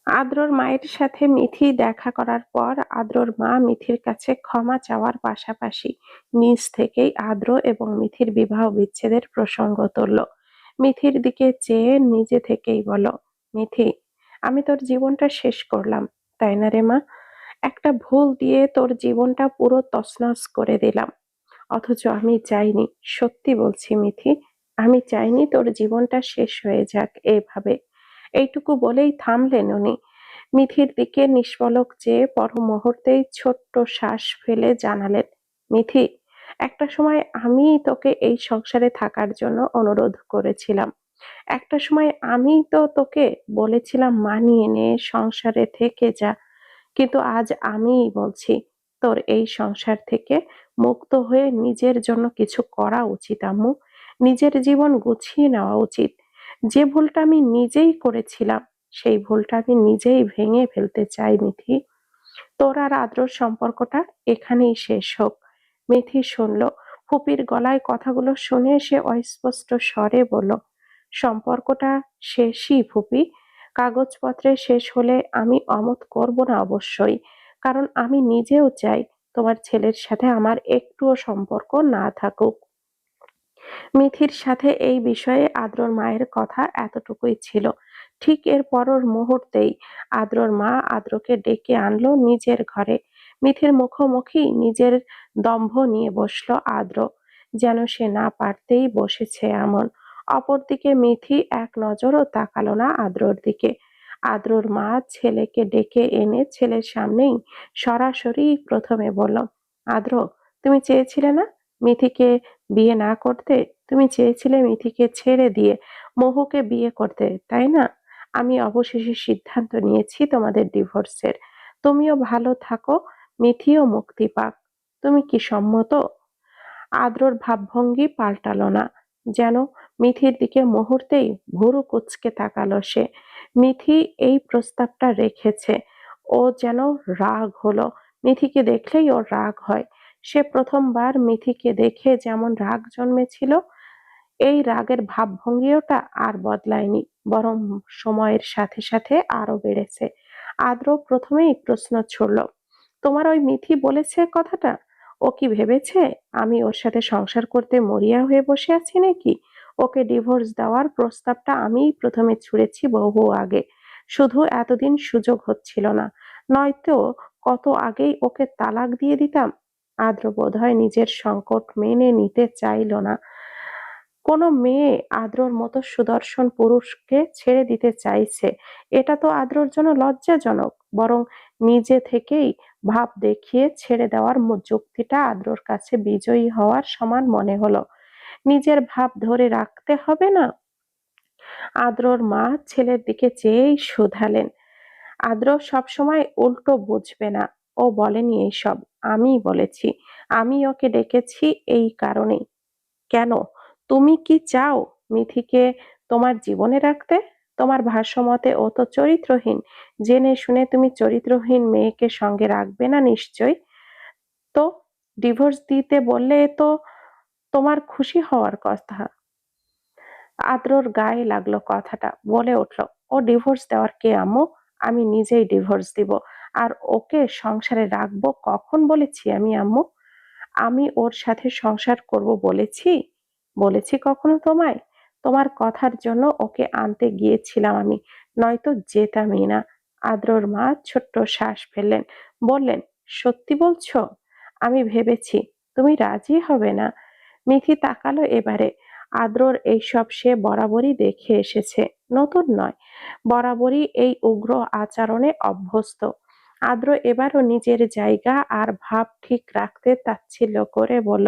আদ্রর মায়ের সাথে মিথি দেখা করার পর আদ্রর মা মিথির কাছে ক্ষমা চাওয়ার পাশাপাশি নিজ থেকেই আদ্র এবং মিথির বিবাহ বিচ্ছেদের প্রসঙ্গ তুলল। মিথির দিকে চেয়ে নিজে থেকেই বলল, মিথি, আমি তোর জীবনটা শেষ করলাম, তাই না রে মা? একটা ভুল দিয়ে তোর জীবনটা পুরো তছনছ করে দিলাম। অথচ আমি চাইনি, সত্যি বলছি মিথি, আমি চাইনি তোর জীবনটা শেষ হয়ে যাক এভাবে। এইটুকু বলেই থামলেন উনি। মিথির দিকে নিষ্পলক চেয়ে পর মুহূর্তেই ছোট্ট শ্বাস ফেলে জানালেন, মিথি, একটা সময় আমি তোকে এই সংসারে থাকার জন্য অনুরোধ করেছিলাম। একটা সময় আমি তো তোকে বলেছিলাম মানিয়ে নে, সংসারে থেকে যা। কিন্তু আজ আমিই বলছি, তোর এই সংসার থেকে মুক্ত হয়ে নিজের জন্য কিছু করা উচিত আম্মু। নিজের জীবন গুছিয়ে নেওয়া উচিত। যে ভুলটা আমি নিজেই করেছিলাম, সেই ভুলটা আমি নিজেই ভেঙে ফেলতে চাই মিথি। তোর আর আদ্রর সম্পর্কটা এখানেই শেষ হোক। মিথি শুনল। ফুপির গলায় কথাগুলো শুনে সে অস্পষ্ট স্বরে বলল, সম্পর্কটা শেষই ফুপি। কাগজপত্রে শেষ হলে আমি অমত করব না অবশ্যই। কারণ আমি নিজেও চাই তোমার ছেলের সাথে আমার একটুও সম্পর্ক না থাকুক। মিথির সাথে এই বিষয়ে আদ্রর মায়ের কথা এতটুকুই ছিল। ঠিক এর পরের মুহূর্তেই আদ্রর মা আদ্রকে ডেকে আনলো নিজের ঘরে। মিথির মুখোমুখি নিজের দম্ভ নিয়ে বসলো আদ্র, যেন সে না পারতেই বসেছে এমন। অপরদিকে মিথি এক নজরও তাকালো না আদ্রর দিকে। আদ্রর মা ছেলেকে ডেকে এনে ছেলের সামনেই সরাসরি প্রথমে বলল, আদ্র, তুমি চেয়েছিলে না মিথিকে বিয়ে না করতে? তুমি চেয়েছিলে মিথিকে ছেড়ে দিয়ে মহুকে বিয়ে করতে, তাই না? আমি অবশেষে সিদ্ধান্ত নিয়েছি তোমাদের ডিভোর্সের। তুমিও ভালো থাকো, মিথিও মুক্তি পাক। তুমি কি সম্মত? আদ্রর ভাবভঙ্গি পাল্টালো না, যেন মিথির দিকে মুহূর্তেই ভুরু কুঁচকে তাকালো সে। মিথি এই প্রস্তাবটা রেখেছে, ও যেন রাগ হলো। মিথিকে দেখলেই ওর রাগ হয়। সে প্রথমবার মিথিকে দেখে যেমন রাগ জন্মেছিল, এই রাগের ভাবভঙ্গিটা আর বদলায়নি, বরং সময়ের সাথে সাথে আরো বেড়েছে। আদ্র প্রথমেই প্রশ্ন ছুড়ল, তোমার ওই মিথি বলেছে কথাটা? ও কি ভেবেছে আমি ওর সাথে সংসার করতে মরিয়া হয়ে বসে আছি নাকি? ওকে ডিভোর্স দেওয়ার প্রস্তাবটা আমিই প্রথমে ছুঁড়েছি বহু আগে। শুধু এতদিন সুযোগ হচ্ছিল না, নয়তো কত আগেই ওকে তালাক দিয়ে দিতাম। আদ্র বোধহয় নিজের সংকট মেনে নিতে চাইল না। কোনো মেয়ে আদ্রর মতো সুদর্শন পুরুষকে ছেড়ে দিতে চাইছে, এটা তো আদ্রর জন্য লজ্জাজনক। বরং নিজে থেকেই ভাব দেখিয়ে ছেড়ে দেওয়ার যুক্তিটা আদ্রর কাছে বিজয়ী হওয়ার সমান মনে হলো। নিজের ভাব ধরে রাখতে হবে না? আদ্রর মা ছেলের দিকে চেয়েই শুধালেন, আদ্র সবসময় উল্টো বুঝবে না। ও বলেনি এইসব, আমিই বলেছি। আমি ওকে ডেকেছি এই কারণেই। কেন? তুমি কি চাও মিথিকে তোমার জীবনে রাখতে? তোমার ভাষ্যমতে ও তো চরিত্রহীন। জেনে শুনে তুমি চরিত্রহীন মেয়েকে সঙ্গে রাখবে না নিশ্চয়। তো ডিভোর্স দিতে বললে তো তোমার খুশি হওয়ার কথা। আদ্রর গায়ে লাগলো কথাটা, বলে উঠল, ও ডিভোর্স দেওয়ার কে আম্মু? আমি নিজেই ডিভোর্স দিব। আর ওকে সংসারে রাখবো কখন বলেছি আমি আম্মু? আমি ওর সাথে সংসার করব বলেছি? বলেছি কখনো তোমায়? তোমার কথার জন্য ওকে আনতে গিয়েছিলাম আমি, নয়তো যেতামই না। আদ্রর মা ছোট্ট শ্বাস ফেললেন, বললেন, সত্যি বলছো? আমি ভেবেছি তুমি রাজি হবে না। মিথি তাকালো এবারে। আদ্রর এইসব সে বরাবরই দেখে এসেছে, নতুন নয়। বরাবরই এই উগ্র আচরণে অভ্যস্ত। আদ্র এবারও নিজের জায়গা আর ভাব ঠিক রাখতে তাচ্ছিল্য করে বলল,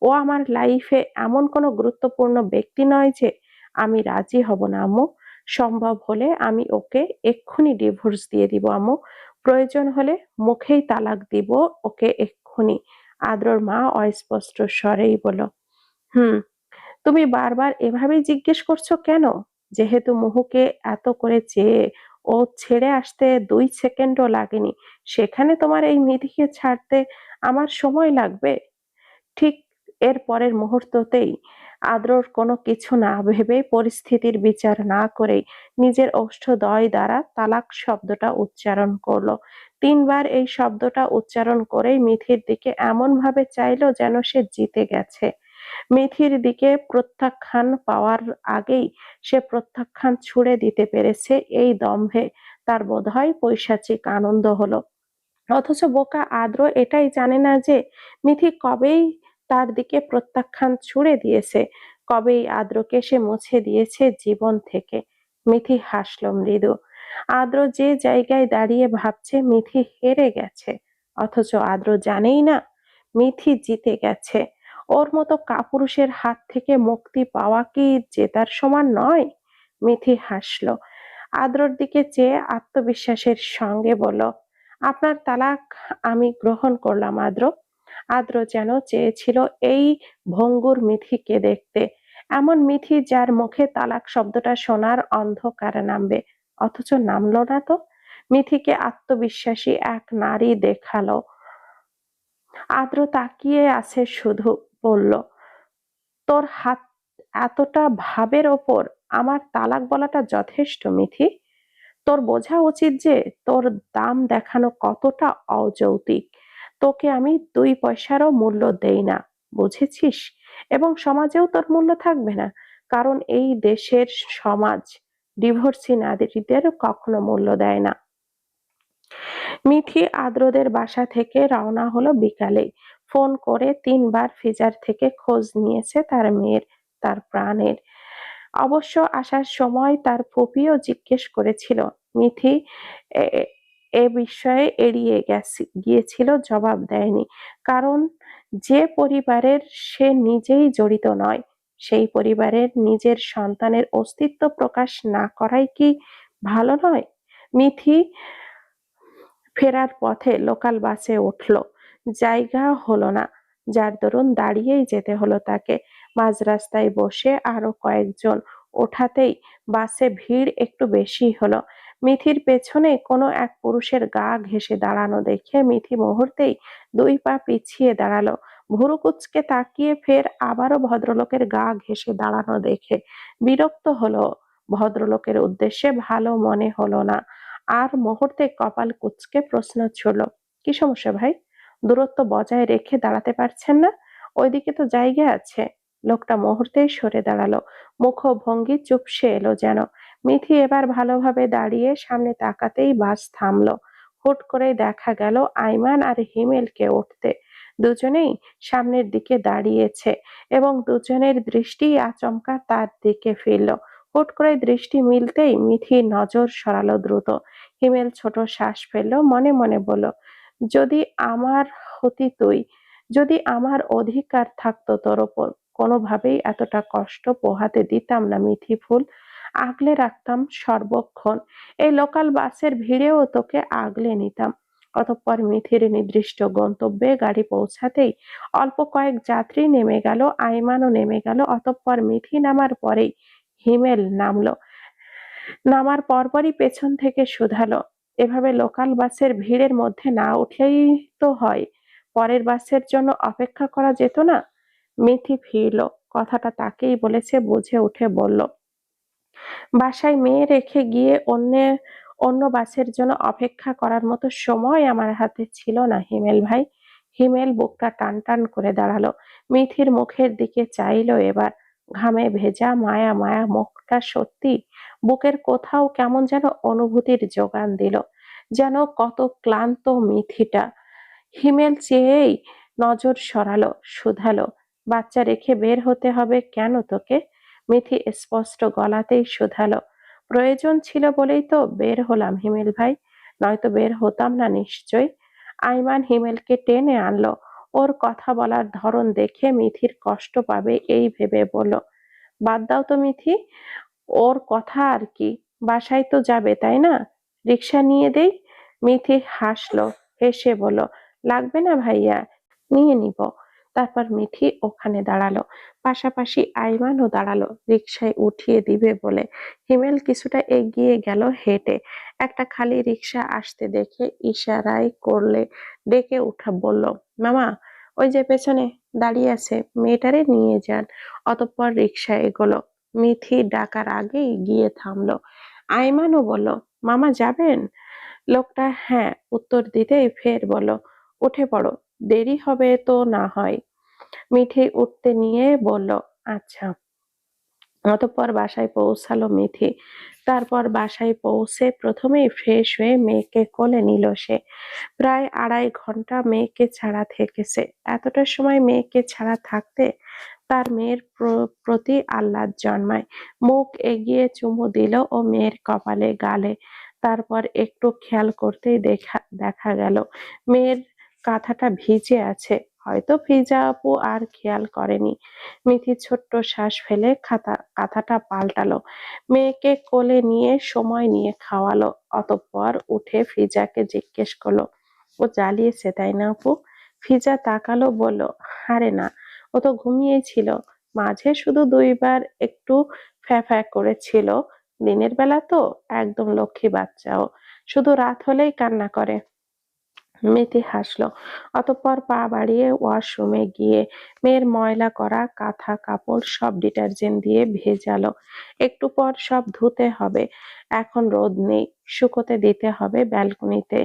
ও আমার লাইফে এমন কোনো গুরুত্বপূর্ণ ব্যক্তি নয় যে আমি রাজি হব না আম্মু। সম্ভব হলে আমি ওকে এক্ষুনি ডিভোর্স দিয়ে দিব আম্মু। প্রয়োজন হলে মুখেই তালাক দিব ওকে এক্ষুনি। আদ্রর মা অস্পষ্ট স্বরেই বলল, হুম, তুমি বারবার এভাবেই জিজ্ঞেস করছো কেন? যেহেতু মুহুকে এত করে চেয়ে ও ছেড়ে আসতে 2 সেকেন্ডও লাগেনি, সেখানে তোমার এই নিধিকে ছাড়তে আমার সময় লাগবে? ঠিক এর পরের মুহূর্ততেই আদ্রর কোনো কিছু না ভেবে, পরিস্থিতির বিচার না করেই নিজের ওষ্ঠদ্বয় দ্বারা তালাক শব্দটা উচ্চারণ করলো। ৩ বার এই শব্দটা উচ্চারণ করেই মিথির দিকে এমন ভাবে চাইলো যেন সে জিতে গেছে। মিথির দিকে প্রত্যাখ্যান পাওয়ার আগেই সে প্রত্যাখ্যান ছুড়ে দিতে পেরেছে, এই দম্ভে তার বোধহয় পৈশাচিক আনন্দ হলো। অথচ বোকা আদ্র এটাই জানে না যে মিথি কবেই তার দিকে প্রত্যাখ্যান ছুড়ে দিয়েছে, কবেই আদ্রকে সে মুছে দিয়েছে জীবন থেকে। মিথি হাসল মৃদু। আদ্র যে জায়গায় দাঁড়িয়ে ভাবছে মিথি হেরে গেছে, অথচ আদ্র জানেই না মিথি জিতে গেছে। ওর মতো কাপুরুষের হাত থেকে মুক্তি পাওয়া কি জেতার সমান নয়? মিথি হাসল। আদ্রর দিকে চেয়ে আত্মবিশ্বাসের সঙ্গে বলল, আপনার তালাক আমি গ্রহণ করলাম আদ্র। আদ্র যেন চেয়েছিল এই ভঙ্গুর মিথিকে দেখতে, এমন মিথি যার মুখে তালাক শব্দটা শোনার অন্ধকার নামবে, অথচ নামলো না তো। মিথিকে আত্মবিশ্বাসী এক নারী দেখালো। আদ্র তাকিয়ে আছে শুধু, বলল, তোর হাত এতটা ভাবের ওপর আমার তালাক বলাটা যথেষ্ট মিথি। তোর বোঝা উচিত যে তোর দাম দেখানো কতটা অযৌক্তিক। তোকে আমি 2 পয়সারও মূল্য দেই না, বুঝেছিস? এবং সমাজেও তোর মূল্য থাকবে না, কারণ এই দেশের সমাজ ডিভোর্সি নারীদের কখনো মূল্য দেয় না। মিঠি আদ্রদের বাসা থেকে রওনা হলো বিকালেই। ফোন করে 3 বার ফিজার থেকে খোঁজ নিয়েছে তার মেয়ের, তার প্রাণের। অবশ্য আসার সময় তার ফুপিও জিজ্ঞেস করেছিল। মিথি এ- এ বিষয়ে এড়িয়ে গিয়েছিল, জবাব দেয়নি। কারণ যে পরিবারের সে নিজেই জড়িত নয়, সেই পরিবারের নিজের সন্তানের অস্তিত্ব প্রকাশ না করাই কি ভালো নয়? মিথি ফেরার পথে লোকাল বাসে উঠল। জায়গা হলো না, যার দরুন দাঁড়িয়েই যেতে হলো তাকে। মাঝ রাস্তায় বসে আরো কয়েকজন ওঠাতেই বাসে ভিড় একটু বেশি হলো। মিথির পেছনে কোনো এক পুরুষের গা ঘেঁষে দাঁড়ানো দেখে মিথি মুহূর্তেই 2 পা পিছিয়ে দাঁড়ালো। ভুরু কুঁচকে তাকিয়ে ফের আবারও ভদ্রলোকের গা ঘেঁষে দাঁড়ানো দেখে বিরক্ত হলো। ভদ্রলোকের উদ্দেশ্যে ভালো মনে হলো না। আর মুহূর্তে কপাল কুঁচকে প্রশ্ন ছুড়ল, কি সমস্যা ভাই? দূরত্ব বজায় রেখে দাঁড়াতে পারছেন না? ওইদিকে তো জায়গা আছে। লোকটা মুহূর্তেই সরে দাঁড়ালো, মুখভঙ্গি চুপসে এলো যেন। মিথি এবার ভালোভাবে দাঁড়িয়ে সামনে তাকাতেই বাস থামলো। হুট করে দেখা গেল আইমান আর হিমেলকে উঠতে। দুজনেই সামনের দিকে দাঁড়িয়েছে এবং দুজনের দৃষ্টি আচমকা তার দিকে ফিরল। হুট করে দৃষ্টি মিলতেই মিথি নজর সরালো দ্রুত। হিমেল ছোট শ্বাস ফেলল, মনে মনে বলল, যদি আমার হতি তুই, যদি আমার অধিকার থাকতো তোর ওপর, কোনোভাবেই এতটা কষ্ট পোহাতে দিতাম না মিথি ফুল। আগলে রাখতাম সর্বক্ষণ। এই লোকাল বাসের ভিড়েও তোকে আগলে নিতাম। অতঃপর মিথির নির্দিষ্ট গন্তব্যে গাড়ি পৌঁছাতেই অল্প কয়েক যাত্রী নেমে গেল, আইমানও নেমে গেল। অতঃপর মিথি নামার পরেই হিমেল নামলো। নামার পরপরই পেছন থেকে শুধালো, এভাবে লোকাল বাসের ভিড়ের মধ্যে না উঠলেই তো হয়, পরের বাসের জন্য অপেক্ষা করা যেত না? মিথি ফিরল, কথাটা তাকেই বলেছে বুঝে উঠে বলল, বাসায় মেয়ে রেখে গিয়ে অন্য বাসের জন্য অপেক্ষা করার মতো সময় আমার হাতে ছিল না হিমেল ভাই। হিমেল বুকটা টান টান করে দাঁড়ালো, মিথির মুখের দিকে চাইলো এবার। ঘামে ভেজা মায়া মায়া মুখটা সত্যি বুকের কোথাও কেমন যেন অনুভূতির যোগান দিল, যেন কত ক্লান্ত মিথিটা। হিমেল চেয়েই নজর সরালো, শুধালো, বাচ্চা রেখে বের হতে হবে কেন তোকে? মিথি স্পষ্ট গলাতেই শুধালো, প্রয়োজন ছিল বলেই তো বের হলাম হিমেল ভাই, নয়তো বের হতাম না নিশ্চয়। আইমান হিমেলকে টেনে আনলো। ওর কথা বলার ধরন দেখে মিথির কষ্ট পাবে এই ভেবে বলল, বাদ দাও তো মিথি, ওর কথা আর কি, বাসায় তো যাবে তাই না? রিক্সা নিয়ে দেই? মিথি হাসলো, হেসে বলল, লাগবে না ভাইয়া, নিয়ে নিব। তারপর মিথি ওখানে দাঁড়ালো, পাশাপাশি আইমানও দাঁড়ালো রিক্সায় উঠিয়ে দিবে বলে। হিমেল কিছুটা এগিয়ে গেল হেঁটে। একটা খালি রিক্সা আসতে দেখে ইশারায় করলে ডেকে উঠা বলল, মামা, ওই যে পেছনে। দাঁড়িয়ে আছে, মেয়েটারে নিয়ে যান। অতঃপর রিকশা এগোলো। মিথি ডাকার আগেই গিয়ে থামলো। আইমানও বলল, মামা যাবেন? লোকটা হ্যাঁ উত্তর দিতেই ফের বলল, উঠে পড়ো, দেরি হবে তো না হয়। মিঠি উঠতে নিয়ে বলল, আচ্ছা। অতঃপর বাসায় পৌঁছালো মিথি। তারপর বাসায় পৌঁছে প্রথমেই ফ্রেশ হয়ে মেয়েকে কোলে নিল সে। প্রায় 2.5 ঘন্টা মেয়েকে ছাড়া থেকেছে। এতটা সময় মেয়েকে ছাড়া থাকতে তার মেয়ের প্রতি আহ্লাদ জন্মায়। মুখ এগিয়ে চুমু দিল ও মেয়ের কপালে গালে। তারপর একটু খেয়াল করতেই দেখা গেল মেয়ের কাঁথাটা ভিজে আছে। হয়তো ফিজা আপু আর খেয়াল করেনি। মিথি ছোট্ট শ্বাস ফেলে কাঁথাটা পাল্টালো। মেয়েকে কোলে নিয়ে সময় নিয়ে খাওয়ালো। অতঃপর উঠে ফিজাকে জিজ্ঞেস করলো, ও জ্বালিয়েছে তাই না আপু? ফিজা তাকালো, বলল, আরে না, ও তো ঘুমিয়েই ছিল। মাঝে শুধু 2বার একটু ফ্যাঁ করেছিল। দিনের বেলা তো একদম লক্ষ্মী বাচ্চাও, শুধু রাত হলেই কান্না করে। মিতি হাসলো। অতঃপর পা বাড়িয়ে ওয়াশরুমে গিয়ে মেয়ের ময়লা করা কাঁথা কাপড় সব ডিটারজেন্ট দিয়ে ভেজালো। একটু পর সব ধুতে হবে। এখন রোদ নেই, শুকোতে দিতে হবে ব্যালকনিতে।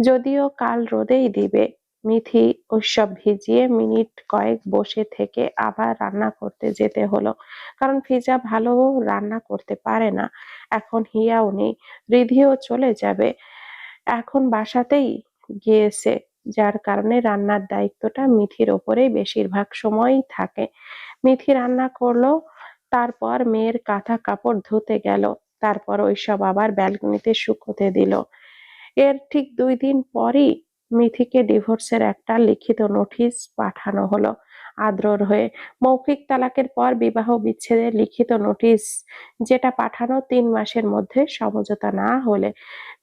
যদিও কাল রোদেই দিবে। মিথি ওইসব ভিজিয়ে মিনিট কয়েক বসে থেকে আবার রান্না করতে যেতে হলো। কারণ ফিজা ভালো রান্না করতে পারে না। এখন হিয়াও নেই, রিধিও চলে যাবে এখন বাসাতেই গিয়েছে, যার কারণে রান্নার দায়িত্বটা মিথির ওপরেই বেশিরভাগ সময়ই থাকে। মিথি রান্না করলো, তারপর মেয়ের কাঁথা কাপড় ধুতে গেল, তারপর ওইসব আবার ব্যালকনিতে শুকোতে দিল। এর ঠিক 2 দিন পরই মিথিকে ডিভোর্সের একটা লিখিত নোটিশ পাঠানো হলো আদ্রর হয়ে। মৌখিক তালাকের পর বিবাহ বিচ্ছেদের লিখিত নোটিশ, যেটা পাঠানো 3 মাসের মধ্যে সমঝোতা না হলে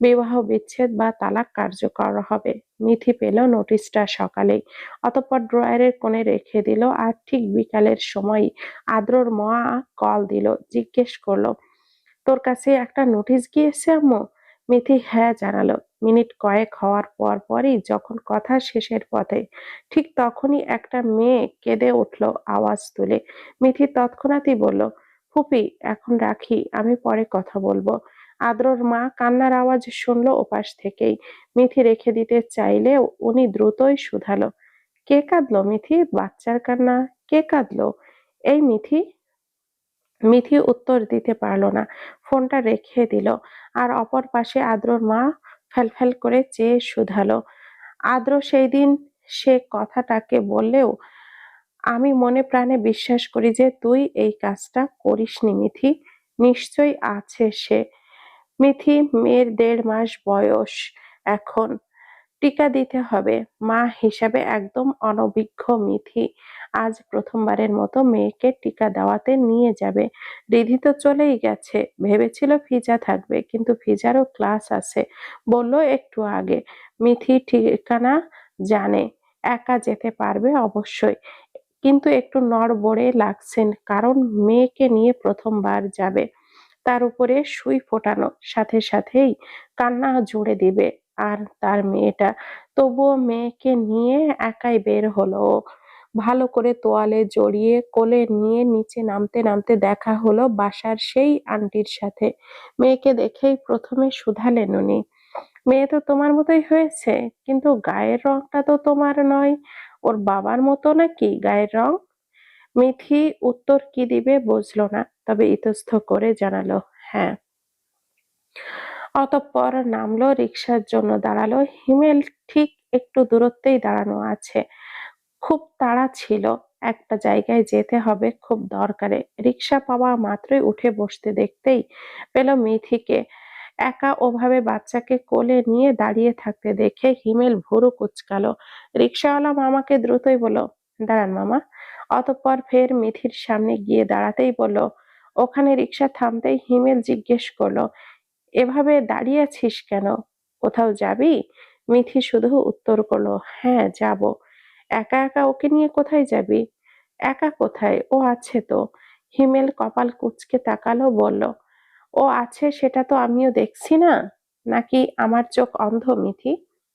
বিবাহ বিচ্ছেদ বা তালাক কার্যকর হবে। মিথি পেল নোটিশটা সকালেই। অতঃপর ড্রয়ারের কোণে রেখে দিল। আর ঠিক বিকালের সময় আদ্রর মা কল দিল, জিজ্ঞেস করলো, তোর কাছে একটা নোটিশ গিয়েছে আম্মু? মিথি হ্যাঁ জানালো। মিনিট কয়েক হওয়ার পরই যখন কথা শেষের পথে, ঠিক তখনই একটা মেয়ে কেঁদে উঠল আওয়াজ তুলে। মিথি তৎক্ষণাৎই বলল, ফুপি এখন রাখি, আমি পরে কথা বলবো। আদ্রর মা কান্নার আওয়াজ শুনলো ওপাশ থেকেই। মিথি রেখে দিতে চাইলে উনি দ্রুতই শুধালো, কে কাঁদলো মিথি? বাচ্চার কান্না? কে কাঁদলো? এই মিথি। মিথি উত্তর দিতে পারল না, ফোনটা রেখে দিল। আর অপর পাশে আদ্রর মা ফ্যালফ্যাল করে চেয়ে শুধালো। আদ্র সেই দিন সে কথাটাকে বললেও আমি মনে প্রাণে বিশ্বাস করি যে তুই এই কাজটা করিসনি মিথি। নিশ্চয়ই আছে সে। মিথি, মেয়ের 1.5 মাস বয়স এখন, টিকা দিতে হবে। মা হিসাবে একদম অনভিজ্ঞ মিথি আজ প্রথমবারের মতো মেয়েকে টিকা দেওয়াতে নিয়ে যাবে। রিধি তো চলেই গেছে, ভেবেছিল ফিজা থাকবে, কিন্তু ফিজারও ক্লাস আছে বলল একটু আগে। মিথি ঠিকানা জানে, একা যেতে পারবে অবশ্যই, কিন্তু একটু নড়বড়ে লাগছেন, কারণ মেয়েকে নিয়ে প্রথমবার যাবে। তার উপরে সুই ফোটানো, সাথে সাথেই কান্না জুড়ে দিবে। আর তার মেয়েটা, তবুও মেয়েকে নিয়ে একাই বের হলো ও। ভালো করে তোয়ালে জড়িয়ে কোলে নিয়ে নিচে নামতে নামতে দেখা হলো বাসার সেই আন্টির সাথে। মেয়েকে দেখেই প্রথমে শুধালেন উনি, মেয়ে তো তোমার মতোই হয়েছে, কিন্তু গায়ের রংটা তো তোমার নয়, ওর বাবার মতো নাকি গায়ের রং? মিথি উত্তর কি দিবে বুঝলো না, তবে ইতস্থ করে জানালো, হ্যাঁ। অতঃপর নামলো, রিকশার জন্য দাঁড়ালো। হিমেল ঠিক একটু দূরত্বেই দাঁড়ানো আছে। খুব তাড়া ছিল, একটা জায়গায় যেতে হবে খুব দরকারে। রিকশা পাওয়া মাত্রই উঠে বসতে দেখতেই পেল মিথিকে। একা ওভাবে বাচ্চাকে কোলে নিয়ে দাঁড়িয়ে থাকতে দেখে হিমেল ভুরু কুঁচকালো। রিকশাওয়ালা মামাকে দ্রুতই বলল, দাঁড়ান মামা। অতঃপর ফের মিথির সামনে গিয়ে দাঁড়াতেই বলল, ওখানে রিকশা থামতেই হিমেল জিজ্ঞেস করলো, এভাবে দাঁড়িয়ে আছিস কেন? কোথাও যাবি? মিথি শুধু উত্তর করলো, হ্যাঁ যাব। একা একা ওকে নিয়ে কোথায় যাবি? একা কোথায়, ও আছে তো। হিমেল কপাল কুঁচকে তাকালো, বলল, ও আছে সেটা তো আমিও দেখছি না। নাকি আমার চোখ অন্ধ মিথি?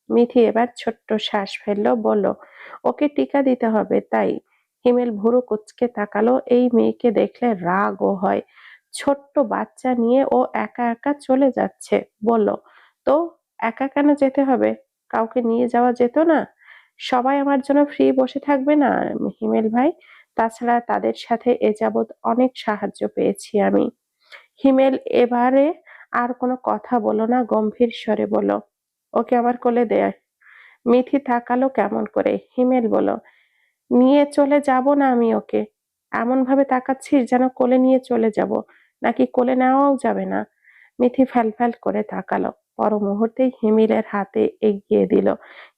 মিথি এবার ছোট্ট শ্বাস ফেললো, বলল, ওকে টিকা দিতে হবে তাই? হিমেল ভুরু কুঁচকে তাকালো। এই মেয়েকে দেখলে রাগও হয়। ছোট্ট বাচ্চা নিয়ে ও একা একা চলে যাচ্ছে। বলল, তো একা কেন যেতে হবে? কাউকে নিয়ে যাওয়া যেত না? সবাই আমার জন্য ফ্রি বসে থাকবে না হিমেল ভাই? তাছাড়া তাদের সাথে এ যাবৎ অনেক সাহায্য পেয়েছি আমি। হিমেল এবারে আর কোনো কথা বলল না, গম্ভীর স্বরে বলল, ওকে আমার কোলে দে। মিথি তাকালো কেমন করে। হিমেল বলল, নিয়ে চলে যাব না আমি ওকে? এমন ভাবে তাকাচ্ছিস যেন কোলে নিয়ে চলে যাব, নাকি কোলে নেওয়াও যাবে না? মিথি ফ্যাল করে তাকালো। পর মুহূর্তেই হিমেলের হাতে এগিয়ে দিল।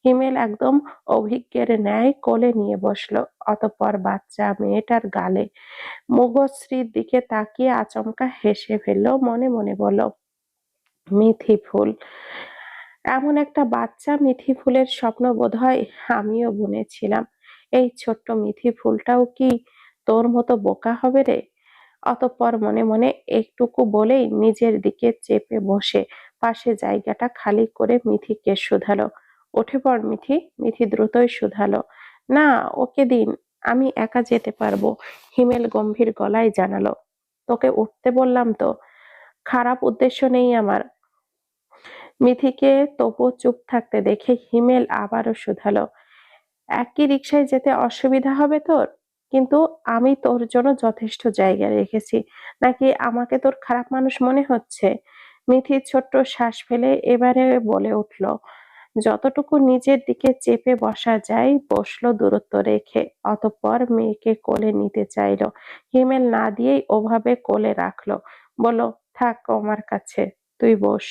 হিমেল একদম অভিজ্ঞের ন্যায় কোলে নিয়ে বসলো। অতঃপর বাচ্চা মেয়েটার গালে মুখশ্রীর দিকে তাকিয়ে আচমকা হেসে ফেললো। মনে মনে বলল, মিথি ফুল। এমন একটা বাচ্চা মিথি ফুলের স্বপ্ন বোধহয় আমিও বুনেছিলাম। এই ছোট্ট মিথি ফুলটাও কি তোর মতো বোকা হবে রে? অতঃপর মনে মনে একটুকু বলেই নিজের দিকে চেপে বসে পাশে জায়গাটা খালি করে মিথিকে শুধালো, উঠে পড় মিথি। মিথি দ্রুতই শুধালো, না, ওকে দিন, আমি একা যেতে পারবো। হিমেল গম্ভীর গলায় জানালো, তোকে উঠতে বললাম তো, খারাপ উদ্দেশ্য নেই আমার। মিথিকে তবু চুপ থাকতে দেখে হিমেল আবারও শুধালো, একই রিকশায় যেতে অসুবিধা হবে তোর? কিন্তু আমি তোর জন্য যথেষ্ট জায়গা রেখেছি। নাকি আমাকে তোর খারাপ মানুষ মনে হচ্ছে? মিথি ছোট্ট শ্বাস ফেলে এবারে বলে উঠল, যতটুকু নিজের দিকে চেপে বসা যায় বসলো দূরত্ব রেখে। অতঃপর মেয়েকে কোলে নিতে চাইলো। হিমেল না দিয়েই ওভাবে কোলে রাখলো। বলল, থাক আমার কাছে, তুই বস।